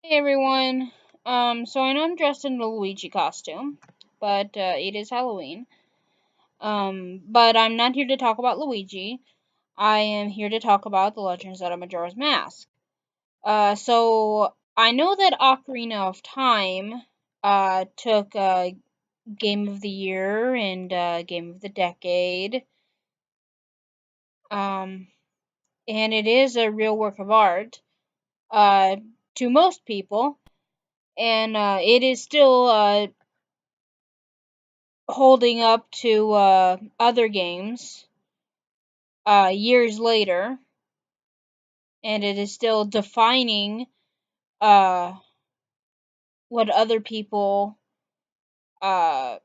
Hey everyone. So I know I'm dressed in the Luigi costume, but it is Halloween. But I'm not here to talk about Luigi. I am here to talk about the Legend of Zelda Majora's Mask. So I know that Ocarina of Time took Game of the Year and Game of the Decade. Um, and it is a real work of art uh to most people, and it is still holding up to other games years later, and it is still defining uh, what other people uh,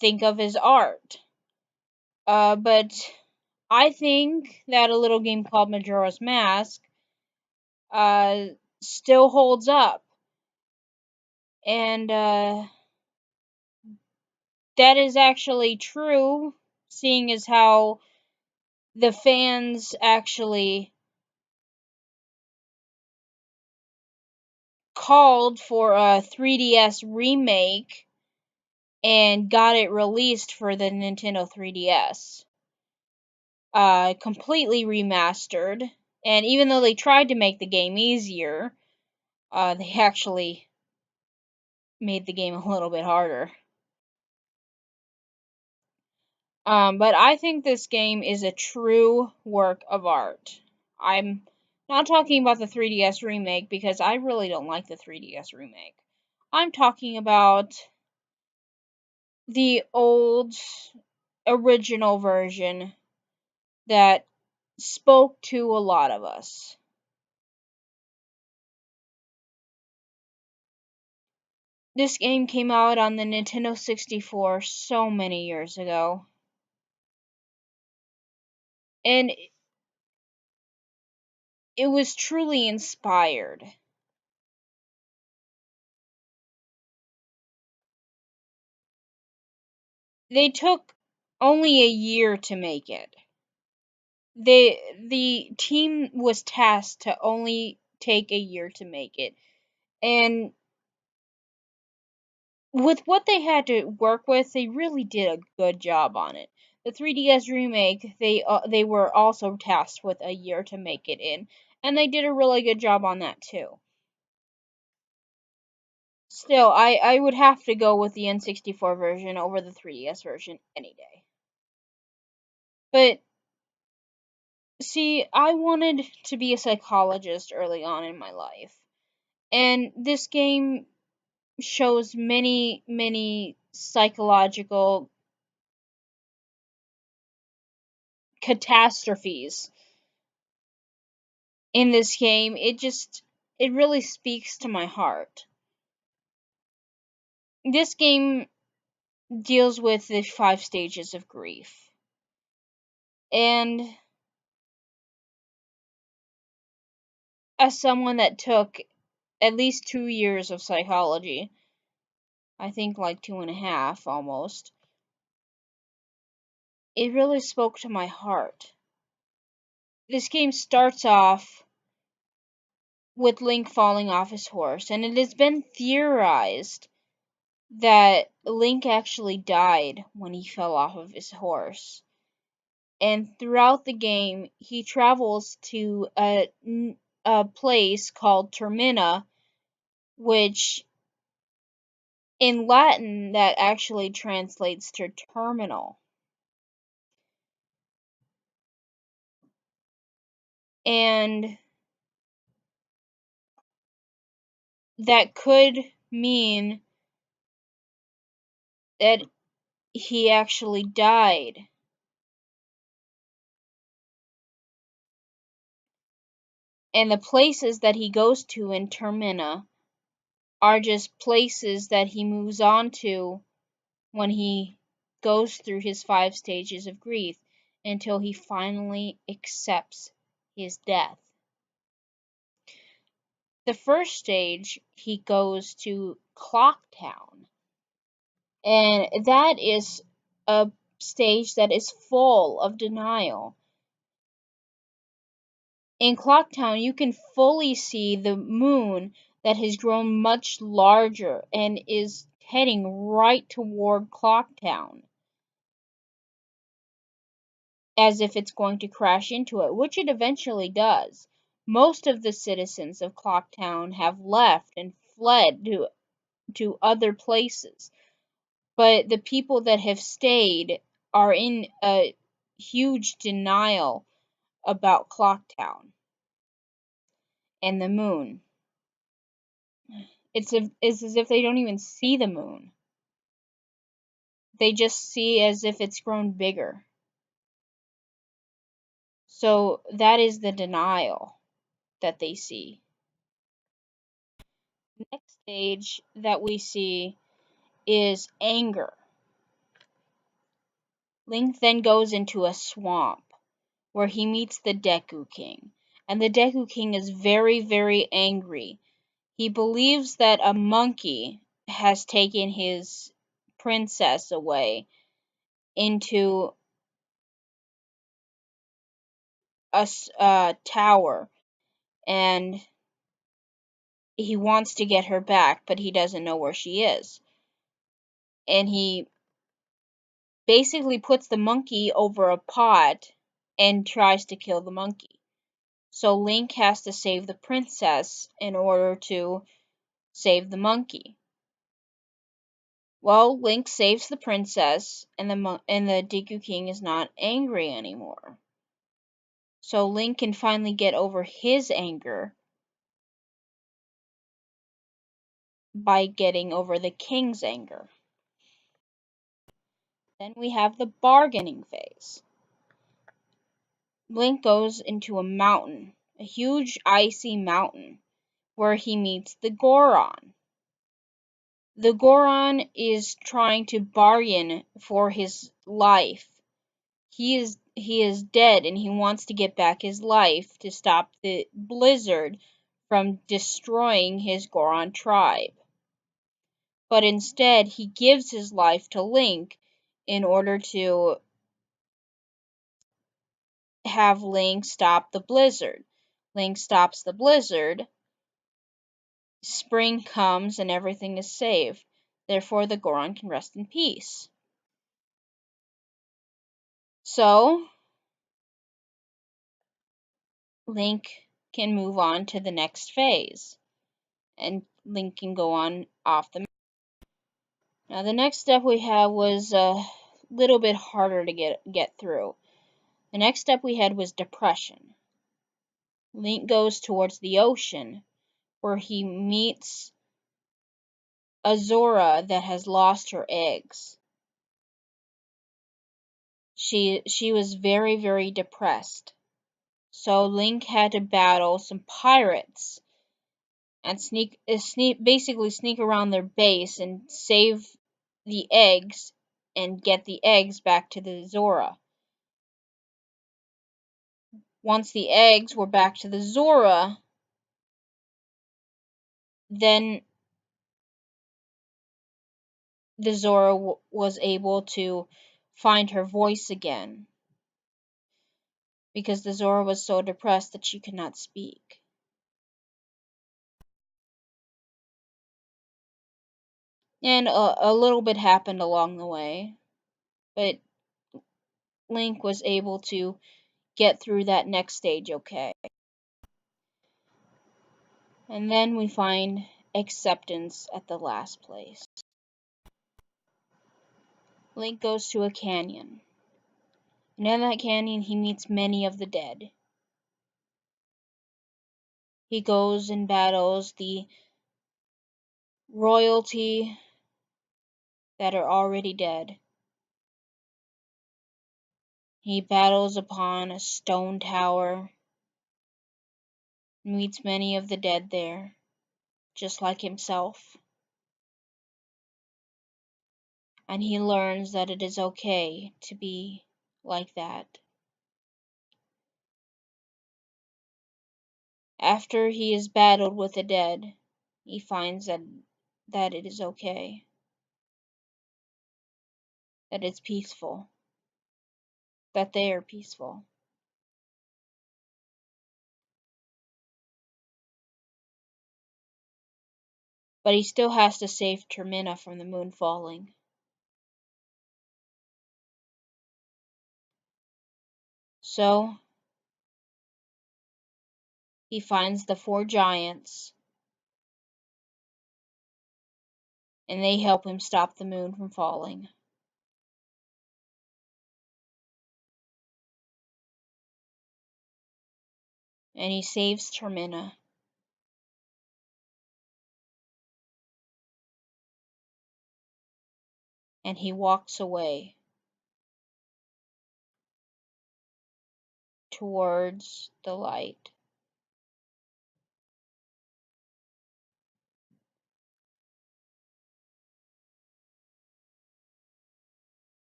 think of as art. But I think that a little game called Majora's Mask uh, still holds up, and that is actually true, seeing as how the fans actually called for a 3DS remake and got it released for the Nintendo 3DS. Completely remastered. And even though they tried to make the game easier, they actually made the game a little bit harder. But I think this game is a true work of art. I'm not talking about the 3DS remake because I really don't like the 3DS remake. I'm talking about the old original version that spoke to a lot of us. This game came out on the Nintendo 64 so many years ago, and it was truly inspired. They took only a year to make it. The team was tasked to only take a year to make it, and with what they had to work with, they really did a good job on it. The 3DS remake, they were also tasked with a year to make it in, and they did a really good job on that too. Still, I would have to go with the N64 version over the 3DS version any day. But see, I wanted to be a psychologist early on in my life, and this game shows many psychological catastrophes in this game. It really speaks to my heart. This game deals with the 5 stages of grief. And as someone that took at least 2 years of psychology, I think like 2.5 almost, it really spoke to my heart. This game starts off with Link falling off his horse, and it has been theorized that Link actually died when he fell off of his horse. And throughout the game, he travels to a place called Termina, which in Latin that actually translates to terminal. And that could mean that he actually died. And the places that he goes to in Termina are just places that he moves on to when he goes through his 5 stages of grief until he finally accepts his death. The first stage, he goes to Clock Town, and that is a stage that is full of denial. In Clock Town, you can fully see the moon that has grown much larger and is heading right toward Clocktown, as if it's going to crash into it, which it eventually does. Most of the citizens of Clocktown have left and fled to other places, but the people that have stayed are in a huge denial about Clocktown and the moon. It's as if they don't even see the moon. They just see as if it's grown bigger. So that is the denial that they see. The next stage that we see is anger. Link then goes into a swamp where he meets the Deku King. And the Deku King is very, very angry. He believes that a monkey has taken his princess away into a tower, and he wants to get her back, but he doesn't know where she is. And he basically puts the monkey over a pot and tries to kill the monkey. So Link has to save the princess in order to save the monkey. Well, Link saves the princess, and the Deku King is not angry anymore. So Link can finally get over his anger by getting over the king's anger. Then we have the bargaining phase. Link goes into a mountain, a huge icy mountain, where he meets the Goron. The Goron is trying to bargain for his life. He is dead, and he wants to get back his life to stop the blizzard from destroying his Goron tribe. But instead, he gives his life to Link in order to have Link stop the blizzard. Link stops the blizzard, spring comes, and everything is saved. Therefore, the Goron can rest in peace. So, Link can move on to the next phase, and Link can go on off the map. Now, the next step we had was a little bit harder to get through. The next step we had was depression. Link goes towards the ocean, where he meets a Zora that has lost her eggs. She was very, very depressed. So Link had to battle some pirates and basically sneak around their base and save the eggs and get the eggs back to the Zora. Once the eggs were back to the Zora, then the Zora was able to find her voice again, because the Zora was so depressed that she could not speak. And a little bit happened along the way, but Link was able to get through that next stage okay. And then we find acceptance at the last place. Link goes to a canyon, and in that canyon he meets many of the dead. He goes and battles the royalty that are already dead. He battles upon a stone tower, meets many of the dead there, just like himself. And he learns that it is okay to be like that. After he is battled with the dead, he finds that it is okay, that it's peaceful, that they are peaceful. but he still has to save Termina from the moon falling. So, he finds the 4 giants, and they help him stop the moon from falling. And he saves Termina. And he walks away towards the light.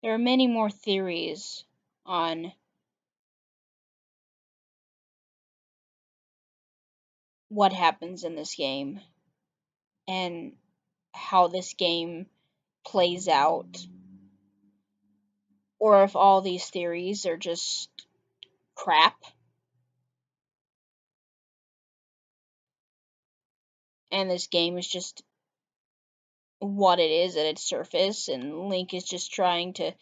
There are many more theories on what happens in this game and how this game plays out, or if all these theories are just crap and this game is just what it is at its surface, and Link is just trying to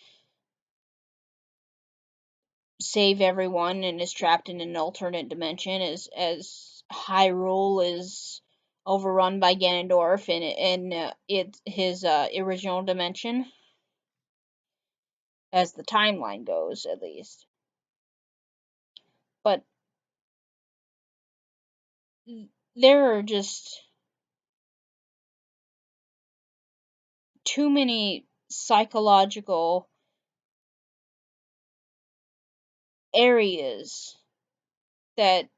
save everyone and is trapped in an alternate dimension as Hyrule is overrun by Ganondorf in his original dimension, as the timeline goes, at least. But there are just too many psychological areas that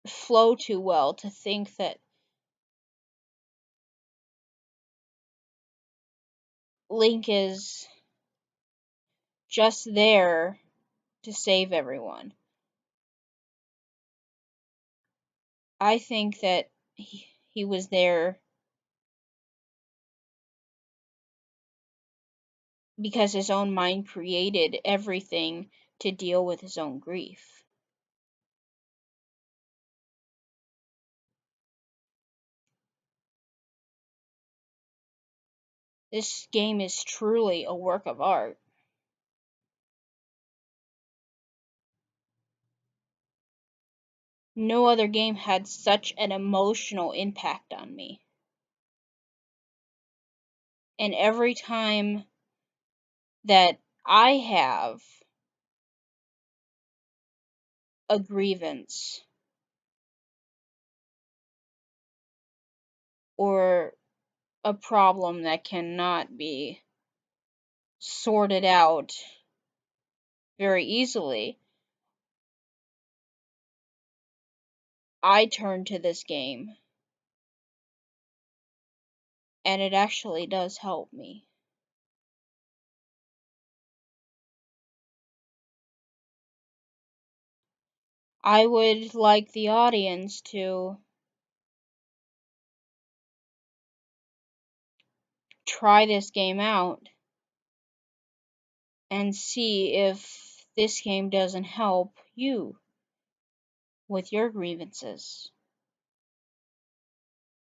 flow too well to think that Link is just there to save everyone. I think that he was there because his own mind created everything to deal with his own grief. This game is truly a work of art. No other game had such an emotional impact on me. And every time that I have a grievance or a problem that cannot be sorted out very easily, I turn to this game, and it actually does help me. I would like the audience to try this game out and see if this game doesn't help you with your grievances.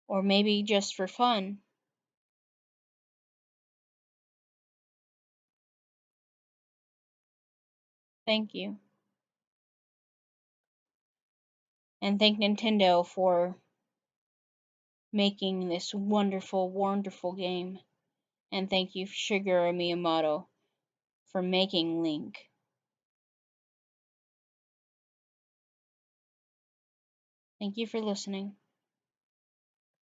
Or maybe just for fun. Thank you. And thank Nintendo for making this wonderful, wonderful game. And thank you, Shigeru Miyamoto, for making Link. Thank you for listening.